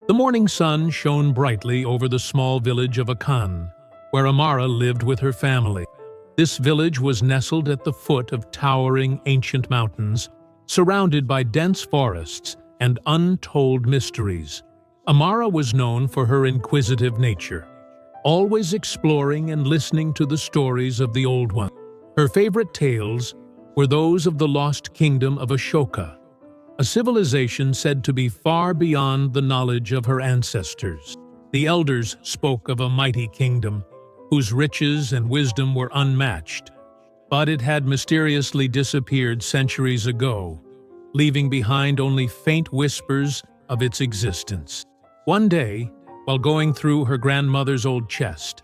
The morning sun shone brightly over the small village of Akan, where Amara lived with her family. This village was nestled at the foot of towering ancient mountains, surrounded by dense forests and untold mysteries. Amara was known for her inquisitive nature, always exploring and listening to the stories of the old ones. Her favorite tales were those of the lost kingdom of Ashoka, a civilization said to be far beyond the knowledge of her ancestors. The elders spoke of a mighty kingdom, whose riches and wisdom were unmatched, but it had mysteriously disappeared centuries ago, leaving behind only faint whispers of its existence. One day, while going through her grandmother's old chest,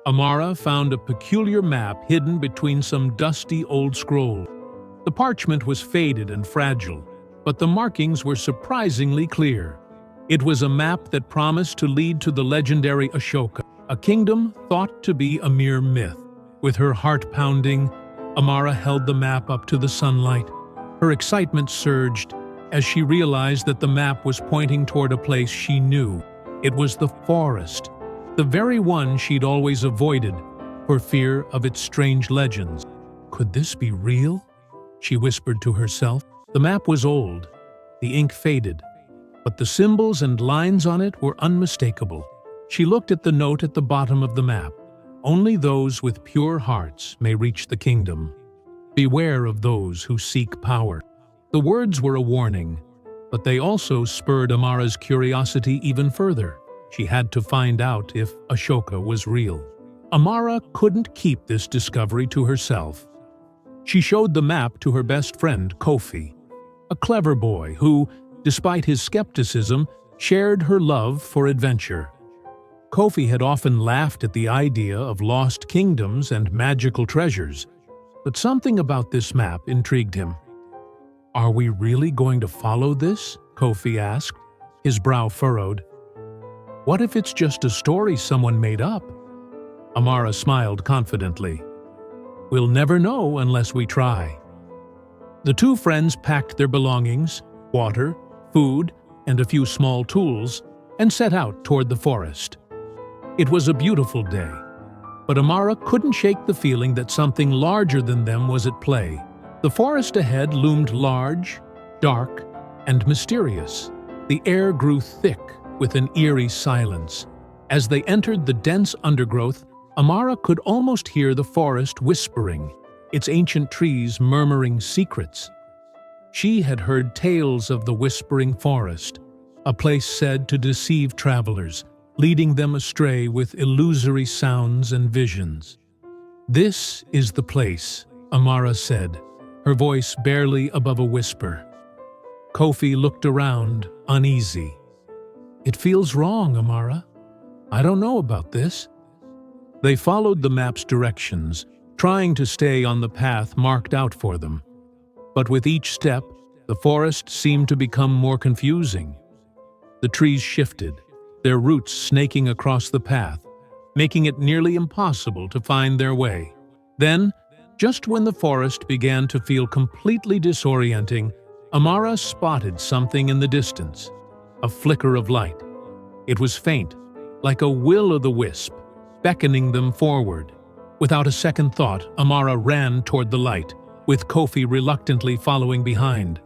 Amara found a peculiar map hidden between some dusty old scrolls. The parchment was faded and fragile, but the markings were surprisingly clear. It was a map that promised to lead to the legendary Ashoka, a kingdom thought to be a mere myth. With her heart pounding, Amara held the map up to the sunlight. Her excitement surged as she realized that the map was pointing toward a place she knew. It was the forest, the very one she'd always avoided for fear of its strange legends. Could this be real? She whispered to herself. The map was old, the ink faded, but the symbols and lines on it were unmistakable. She looked at the note at the bottom of the map. Only those with pure hearts may reach the kingdom. Beware of those who seek power. The words were a warning, but they also spurred Amara's curiosity even further. She had to find out if Ashoka was real. Amara couldn't keep this discovery to herself. She showed the map to her best friend, Kofi, a clever boy who, despite his skepticism, shared her love for adventure. Kofi had often laughed at the idea of lost kingdoms and magical treasures, but something about this map intrigued him. "Are we really going to follow this?" Kofi asked, his brow furrowed. "What if it's just a story someone made up?" Amara smiled confidently. "We'll never know unless we try." The two friends packed their belongings, water, food, and a few small tools, and set out toward the forest. It was a beautiful day, but Amara couldn't shake the feeling that something larger than them was at play. The forest ahead loomed large, dark, and mysterious. The air grew thick with an eerie silence. As they entered the dense undergrowth, Amara could almost hear the forest whispering, its ancient trees murmuring secrets. She had heard tales of the Whispering Forest, a place said to deceive travelers, leading them astray with illusory sounds and visions. "This is the place," Amara said, her voice barely above a whisper. Kofi looked around, uneasy. "It feels wrong, Amara. I don't know about this." They followed the map's directions, trying to stay on the path marked out for them. But with each step, the forest seemed to become more confusing. The trees shifted, their roots snaking across the path, making it nearly impossible to find their way. Then, just when the forest began to feel completely disorienting, Amara spotted something in the distance, a flicker of light. It was faint, like a will-o'-the-wisp, beckoning them forward. Without a second thought, Amara ran toward the light, with Kofi reluctantly following behind.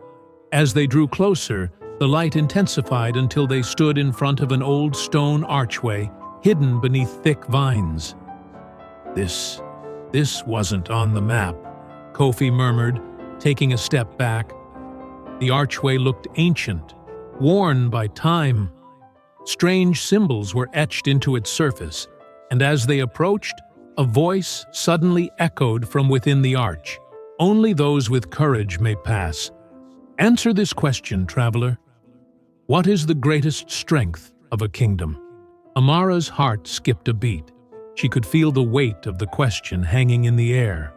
As they drew closer, the light intensified until they stood in front of an old stone archway, hidden beneath thick vines. This wasn't on the map," Kofi murmured, taking a step back. The archway looked ancient, worn by time. Strange symbols were etched into its surface, and as they approached, a voice suddenly echoed from within the arch. "Only those with courage may pass. Answer this question, traveler. What is the greatest strength of a kingdom?" Amara's heart skipped a beat. She could feel the weight of the question hanging in the air.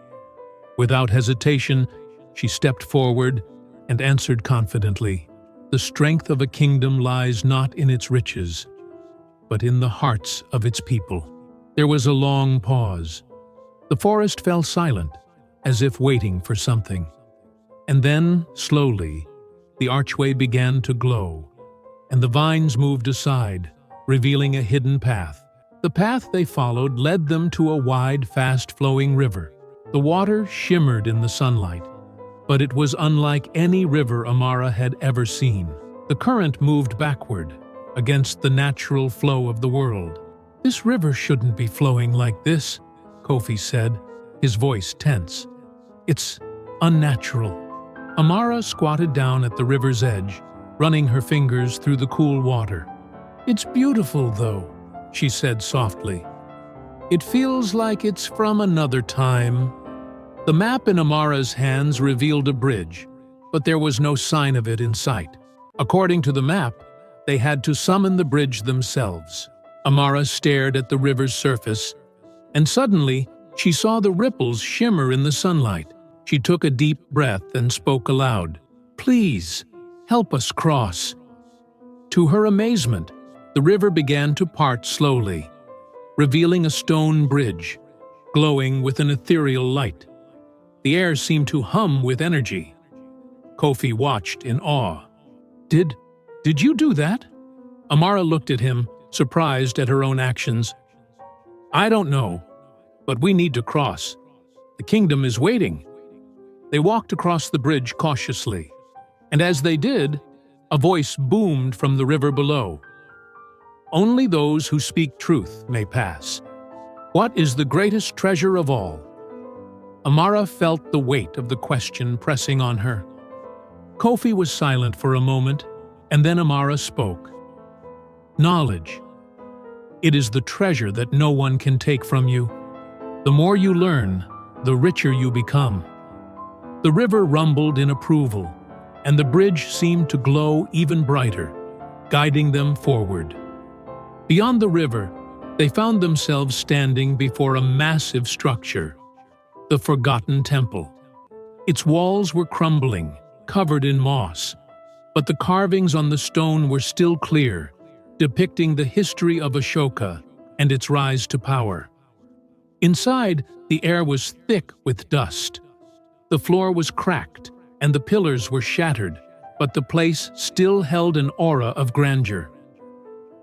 Without hesitation, she stepped forward and answered confidently, "The strength of a kingdom lies not in its riches, but in the hearts of its people." There was a long pause. The forest fell silent, as if waiting for something. And then, slowly, the archway began to glow. and the vines moved aside, revealing a hidden path. The path they followed led them to a wide, fast-flowing river. The water shimmered in the sunlight, but it was unlike any river Amara had ever seen. The current moved backward, against the natural flow of the world. "This river shouldn't be flowing like this," Kofi said, his voice tense. "It's unnatural." Amara squatted down at the river's edge, running her fingers through the cool water. "It's beautiful, though," she said softly. "It feels like it's from another time." The map in Amara's hands revealed a bridge, but there was no sign of it in sight. According to the map, they had to summon the bridge themselves. Amara stared at the river's surface, and suddenly she saw the ripples shimmer in the sunlight. She took a deep breath and spoke aloud, "Please, help us cross." To her amazement, the river began to part slowly, revealing a stone bridge, glowing with an ethereal light. The air seemed to hum with energy. Kofi watched in awe. Did you do that?" Amara looked at him, surprised at her own actions. "I don't know, but we need to cross. The kingdom is waiting." They walked across the bridge cautiously, and as they did, a voice boomed from the river below. "Only those who speak truth may pass. What is the greatest treasure of all?" Amara felt the weight of the question pressing on her. Kofi was silent for a moment, and then Amara spoke. "Knowledge. It is the treasure that no one can take from you. The more you learn, the richer you become." The river rumbled in approval, and the bridge seemed to glow even brighter, guiding them forward. Beyond the river, they found themselves standing before a massive structure, the Forgotten Temple. Its walls were crumbling, covered in moss, but the carvings on the stone were still clear, depicting the history of Ashoka and its rise to power. Inside, the air was thick with dust. The floor was cracked, and the pillars were shattered, but the place still held an aura of grandeur.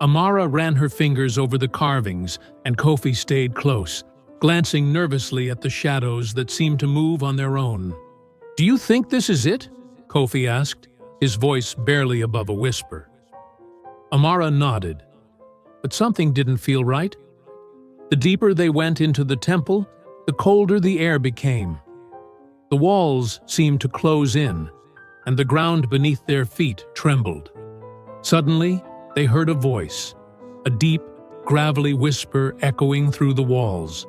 Amara ran her fingers over the carvings, and Kofi stayed close, glancing nervously at the shadows that seemed to move on their own. "Do you think this is it?" Kofi asked, his voice barely above a whisper. Amara nodded, but something didn't feel right. The deeper they went into the temple, the colder the air became. The walls seemed to close in, and the ground beneath their feet trembled. Suddenly, they heard a voice, a deep, gravelly whisper echoing through the walls.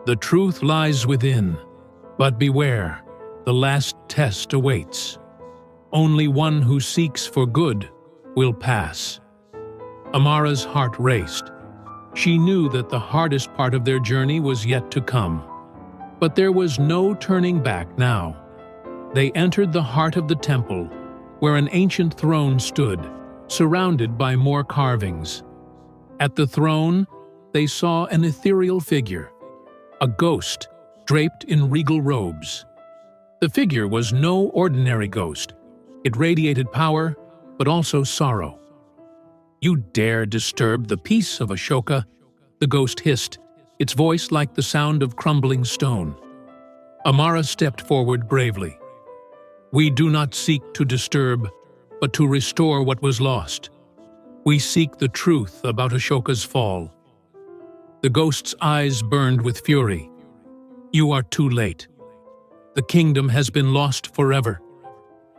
"The truth lies within, but beware, the last test awaits. Only one who seeks for good will pass." Amara's heart raced. She knew that the hardest part of their journey was yet to come. But there was no turning back now. They entered the heart of the temple, where an ancient throne stood, surrounded by more carvings. At the throne, they saw an ethereal figure, a ghost draped in regal robes. The figure was no ordinary ghost. It radiated power, but also sorrow. "You dare disturb the peace of Ashoka?" the ghost hissed, its voice like the sound of crumbling stone. Amara stepped forward bravely. "We do not seek to disturb, but to restore what was lost. We seek the truth about Ashoka's fall." The ghost's eyes burned with fury. "You are too late. The kingdom has been lost forever.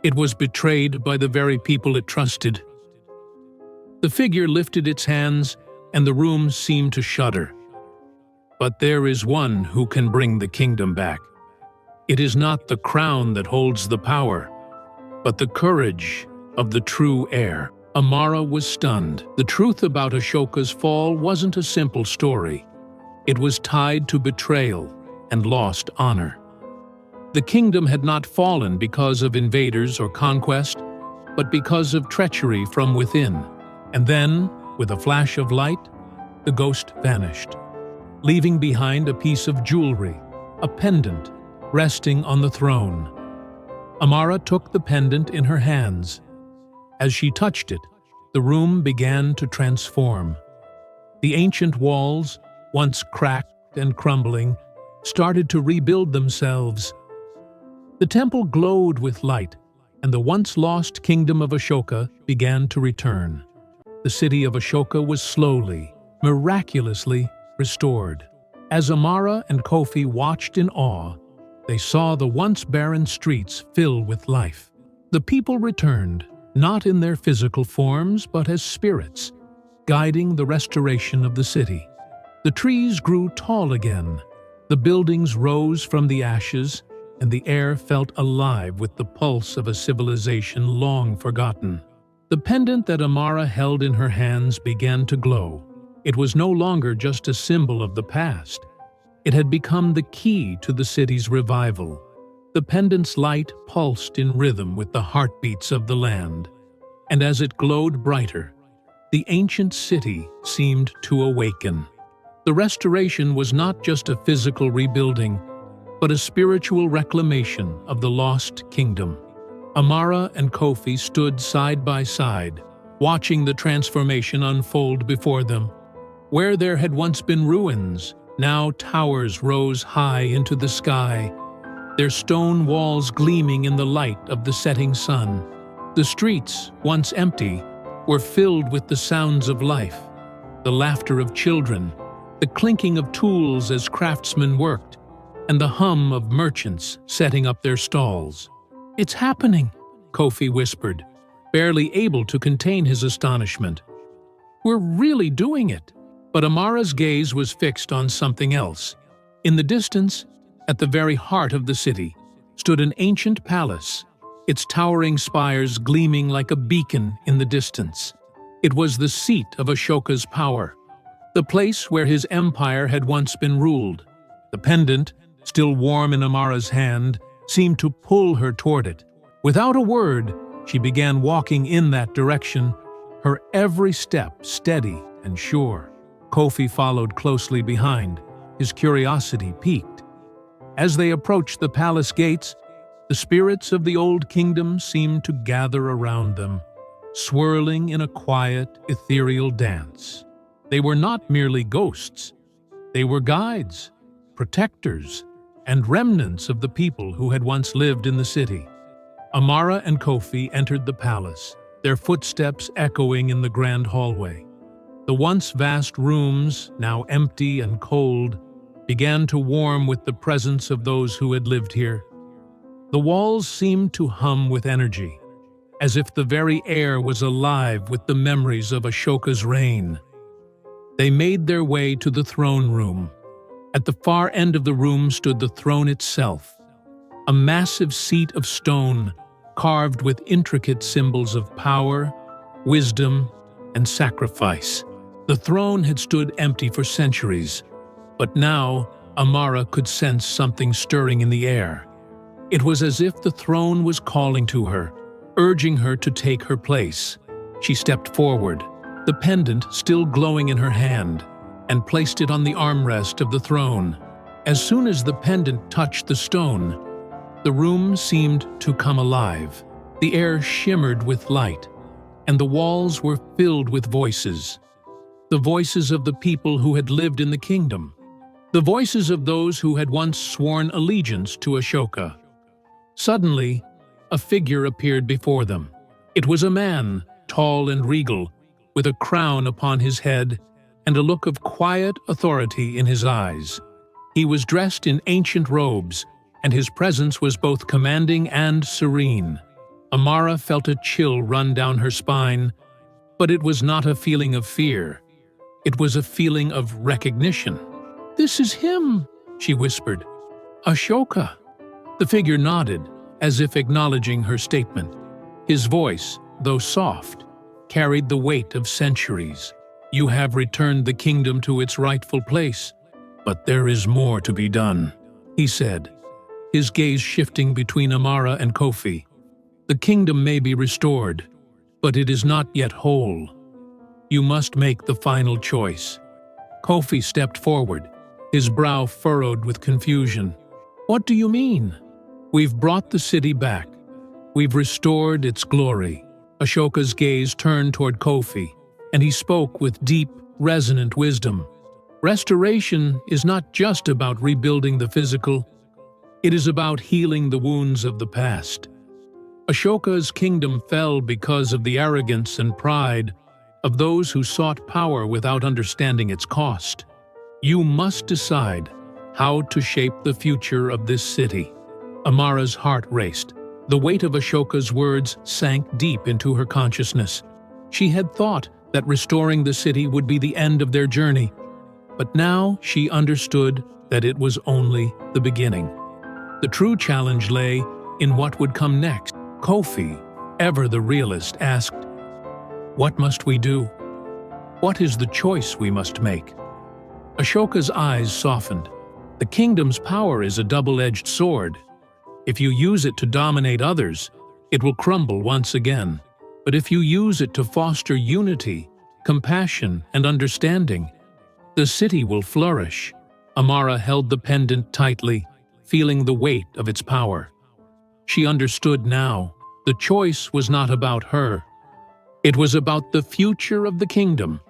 It was betrayed by the very people it trusted." The figure lifted its hands, and the room seemed to shudder. "But there is one who can bring the kingdom back. It is not the crown that holds the power, but the courage of the true heir." Amara was stunned. The truth about Ashoka's fall wasn't a simple story. It was tied to betrayal and lost honor. The kingdom had not fallen because of invaders or conquest, but because of treachery from within. And then, with a flash of light, the ghost vanished, leaving behind a piece of jewelry, a pendant, resting on the throne. Amara took the pendant in her hands. As she touched it, the room began to transform. The ancient walls, once cracked and crumbling, started to rebuild themselves. The temple glowed with light, and the once-lost kingdom of Ashoka began to return. The city of Ashoka was slowly, miraculously restored. As Amara and Kofi watched in awe, they saw the once barren streets fill with life. The people returned, not in their physical forms but as spirits, guiding the restoration of the city. The trees grew tall again, the buildings rose from the ashes, and the air felt alive with the pulse of a civilization long forgotten. The pendant that Amara held in her hands began to glow. It was no longer just a symbol of the past. It had become the key to the city's revival. The pendant's light pulsed in rhythm with the heartbeats of the land, and as it glowed brighter, the ancient city seemed to awaken. The restoration was not just a physical rebuilding, but a spiritual reclamation of the lost kingdom. Amara and Kofi stood side by side, watching the transformation unfold before them. Where there had once been ruins, now towers rose high into the sky, their stone walls gleaming in the light of the setting sun. The streets, once empty, were filled with the sounds of life, the laughter of children, the clinking of tools as craftsmen worked, and the hum of merchants setting up their stalls. "It's happening," Kofi whispered, barely able to contain his astonishment. "We're really doing it." But Amara's gaze was fixed on something else. In the distance, at the very heart of the city, stood an ancient palace, its towering spires gleaming like a beacon in the distance. It was the seat of Ashoka's power, the place where his empire had once been ruled. The pendant, still warm in Amara's hand, seemed to pull her toward it. Without a word, she began walking in that direction, her every step steady and sure. Kofi followed closely behind, his curiosity piqued. As they approached the palace gates, the spirits of the old kingdom seemed to gather around them, swirling in a quiet, ethereal dance. They were not merely ghosts. They were guides, protectors, and remnants of the people who had once lived in the city. Amara and Kofi entered the palace, their footsteps echoing in the grand hallway. The once vast rooms, now empty and cold, began to warm with the presence of those who had lived here. The walls seemed to hum with energy, as if the very air was alive with the memories of Ashoka's reign. They made their way to the throne room. At the far end of the room stood the throne itself, a massive seat of stone carved with intricate symbols of power, wisdom, and sacrifice. The throne had stood empty for centuries, but now Amara could sense something stirring in the air. It was as if the throne was calling to her, urging her to take her place. She stepped forward, the pendant still glowing in her hand, and placed it on the armrest of the throne. As soon as the pendant touched the stone, the room seemed to come alive. The air shimmered with light, and the walls were filled with voices. The voices of the people who had lived in the kingdom. The voices of those who had once sworn allegiance to Ashoka. Suddenly, a figure appeared before them. It was a man, tall and regal, with a crown upon his head and a look of quiet authority in his eyes. He was dressed in ancient robes, and his presence was both commanding and serene. Amara felt a chill run down her spine, but it was not a feeling of fear. It was a feeling of recognition. "This is him," she whispered. "Ashoka." The figure nodded, as if acknowledging her statement. His voice, though soft, carried the weight of centuries. "You have returned the kingdom to its rightful place, but there is more to be done," he said, his gaze shifting between Amara and Kofi. "The kingdom may be restored, but it is not yet whole. You must make the final choice." Kofi stepped forward, his brow furrowed with confusion. "What do you mean?" "We've brought the city back. We've restored its glory. Ashoka's gaze turned toward Kofi, and he spoke with deep, resonant wisdom. Restoration is not just about rebuilding the physical, it is about healing the wounds of the past. Ashoka's kingdom fell because of the arrogance and pride of those who sought power without understanding its cost. You must decide how to shape the future of this city. Amara's heart raced. The weight of Ashoka's words sank deep into her consciousness. She had thought that restoring the city would be the end of their journey, but now she understood that it was only the beginning. The true challenge lay in what would come next. Kofi, ever the realist, asked, "What must we do? What is the choice we must make?" Ashoka's eyes softened. The kingdom's power is a double-edged sword. If you use it to dominate others, it will crumble once again. But if you use it to foster unity, compassion, and understanding, the city will flourish. Amara held the pendant tightly, feeling the weight of its power. She understood now. The choice was not about her. It was about the future of the kingdom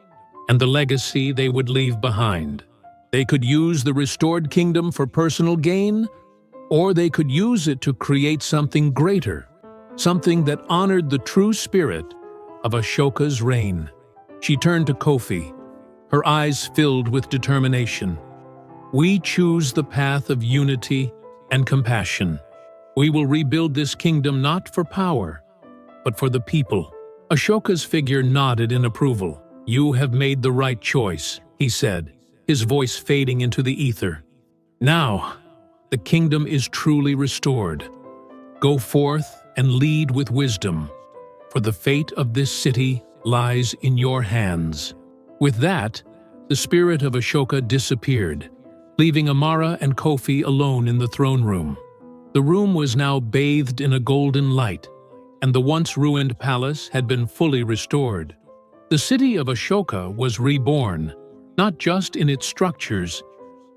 and the legacy they would leave behind. They could use the restored kingdom for personal gain, or they could use it to create something greater, something that honored the true spirit of Ashoka's reign. She turned to Kofi, her eyes filled with determination. "We choose the path of unity and compassion. We will rebuild this kingdom not for power, but for the people." Ashoka's figure nodded in approval. "You have made the right choice," he said, his voice fading into the ether. "Now, the kingdom is truly restored. Go forth and lead with wisdom, for the fate of this city lies in your hands." With that, the spirit of Ashoka disappeared, leaving Amara and Kofi alone in the throne room. The room was now bathed in a golden light, and the once ruined palace had been fully restored. The city of Ashoka was reborn, not just in its structures,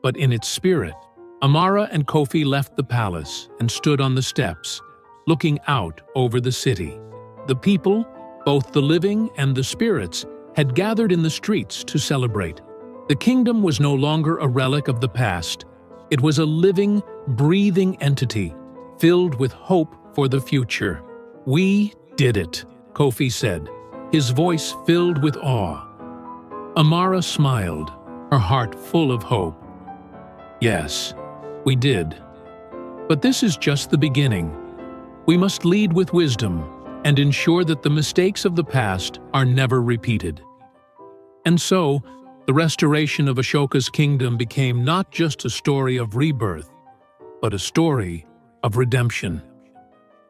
but in its spirit. Amara and Kofi left the palace and stood on the steps, looking out over the city. The people, both the living and the spirits, had gathered in the streets to celebrate. The kingdom was no longer a relic of the past. It was a living, breathing entity, filled with hope for the future. "We did it," Kofi said, his voice filled with awe. Amara smiled, her heart full of hope. "Yes, we did. But this is just the beginning. We must lead with wisdom and ensure that the mistakes of the past are never repeated." And so, the restoration of Ashoka's kingdom became not just a story of rebirth, but a story of redemption.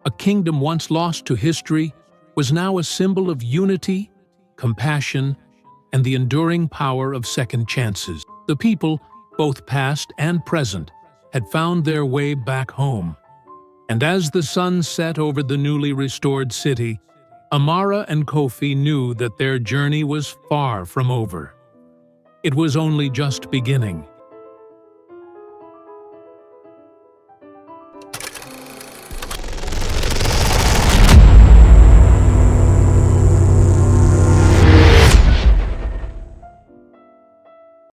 A kingdom once lost to history was now a symbol of unity, compassion, and the enduring power of second chances. The people, both past and present, had found their way back home. And as the sun set over the newly restored city, Amara and Kofi knew that their journey was far from over. It was only just beginning.